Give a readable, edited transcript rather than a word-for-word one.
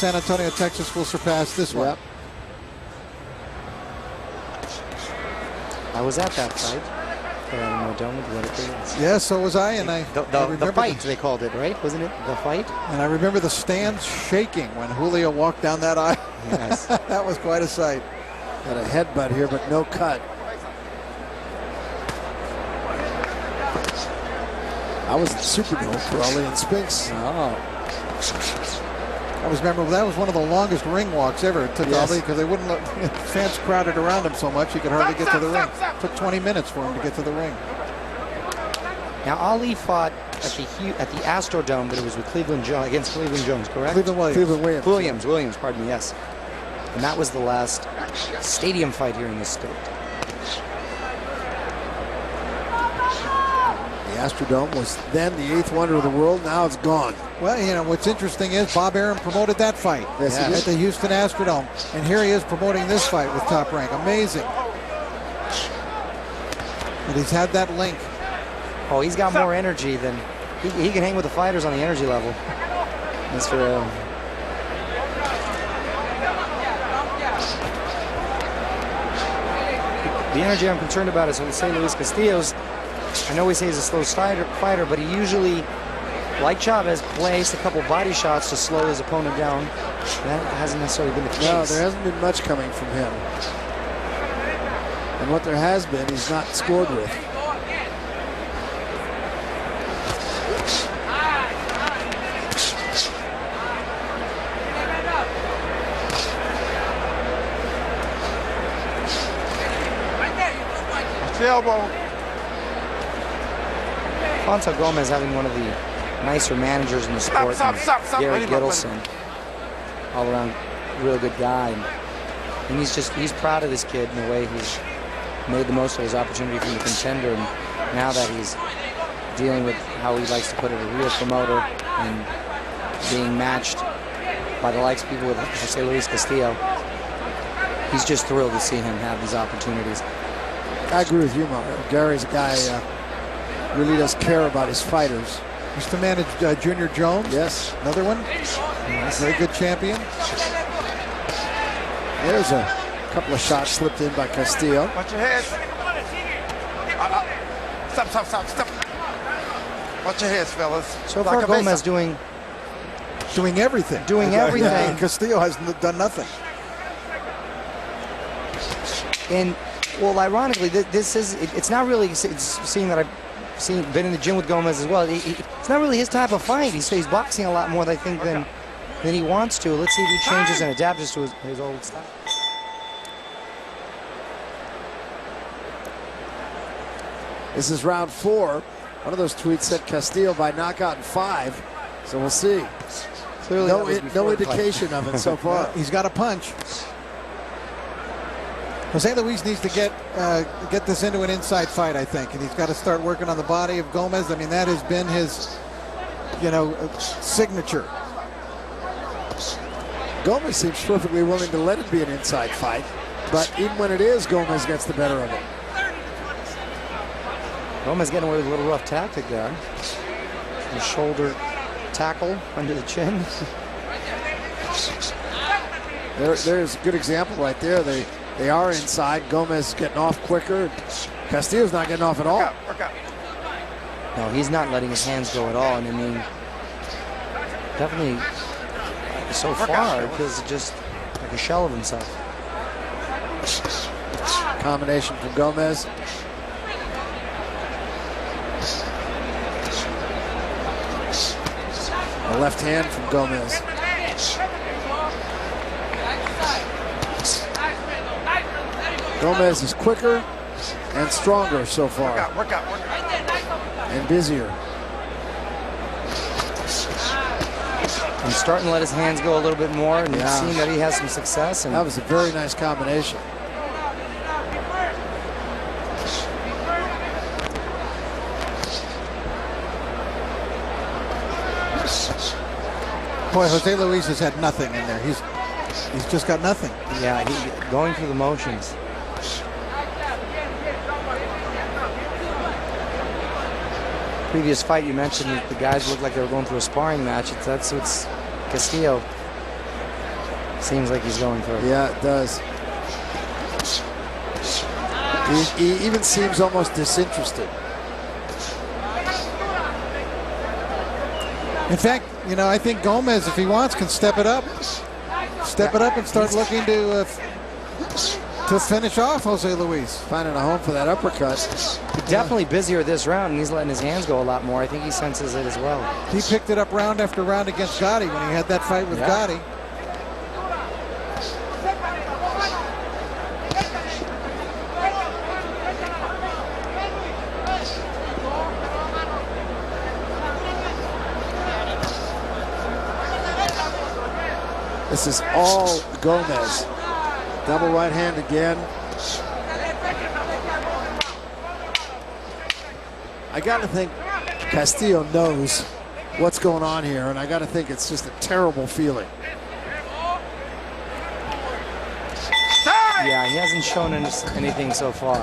San Antonio, Texas will surpass this one. Yep. I was at that fight. Yeah, so was I, and I the fight, they called it, right? Wasn't it the fight? And I remember the stands shaking when Julio walked down that aisle. Yes. That was quite a sight. Got a headbutt here, but no cut. I was in Superdome for Ali and Spinks. Oh. I remember that was one of the longest ring walks ever. It took Ali because they wouldn't let fans crowded around him so much he could hardly get to the ring. It took 20 minutes for him to get to the ring. Now Ali fought at the Astrodome, but it was with against Cleveland Jones, correct? Cleveland Williams. Williams, pardon me, yes. And that was the last stadium fight here in this state. The Astrodome was then the 8th wonder of the world. Now it's gone. Well, you know, what's interesting is Bob Arum promoted that fight at the Houston Astrodome. And here he is promoting this fight with Top Rank. Amazing. And he's had that link. Oh, he's got more energy than... He can hang with the fighters on the energy level. That's for real. The energy I'm concerned about is Jose Luis Castillo's. I know we say he's a slow fighter, but he usually, like Chavez, placed a couple body shots to slow his opponent down. That hasn't necessarily been the case. No, there hasn't been much coming from him. And what there has been, he's not scored with. Elbow. Alfonso Gomez having one of the nicer managers in the sport. Stop. Gary Gittleson, all around real good guy. And he's proud of this kid in the way he's made the most of his opportunity from the contender. And now that he's dealing with, how he likes to put it, a real promoter and being matched by the likes of people with Jose Luis Castillo, he's just thrilled to see him have these opportunities. I agree with you, Mark. Gary's a guy really does care about his fighters. Used to manage Junior Jones. Yes. Another one. Nice. Very good champion. There's a couple of shots slipped in by Castillo. Watch your head. Stop. Watch your heads, fellas. So far, Gomez doing everything. Yeah. Castillo has done nothing. And well, ironically, it's not really, it's seeing that I've been in the gym with Gomez as well. It's not really his type of fight. He's boxing a lot more, I think, than he wants to. Let's see if he changes and adapts to his old style. This is round 4. One of those tweets said Castillo by knockout in 5. So we'll see. Clearly, no indication of it so far. He's got a punch. Jose Luis needs to get this into an inside fight, I think, and he's got to start working on the body of Gomez. I mean, that has been his, signature. Gomez seems perfectly willing to let it be an inside fight, but even when it is, Gomez gets the better of it. Gomez getting away with a little rough tactic there. A shoulder tackle under the chin. There's a good example right there. They are inside. Gomez getting off quicker. Castillo's not getting off at all. Work out. No, he's not letting his hands go at all. And I mean, definitely so far, it feels just like a shell of himself. Combination from Gomez. A left hand from Gomez. Gomez is quicker and stronger so far. Work out. And busier. He's starting to let his hands go a little bit more, and you've seen that he has some success. And that was a very nice combination. Boy, Jose Luis has had nothing in there. He's just got nothing. Yeah, he's going through the motions. Previous fight, you mentioned the guys looked like they were going through a sparring match. That's what's Castillo Seems like he's going for it. Yeah, it does. He even seems almost disinterested. In fact, you know, I think Gomez, if he wants, can step it up. Step it up and start looking to finish off Jose Luis. Finding a home for that uppercut. Definitely busier this round, and he's letting his hands go a lot more. I think he senses it as well. He picked it up round after round against Gotti when he had that fight with Gotti. This is all Gomez. Double right hand again. I got to think Castillo knows what's going on here, and I got to think it's just a terrible feeling. Yeah, he hasn't shown anything so far.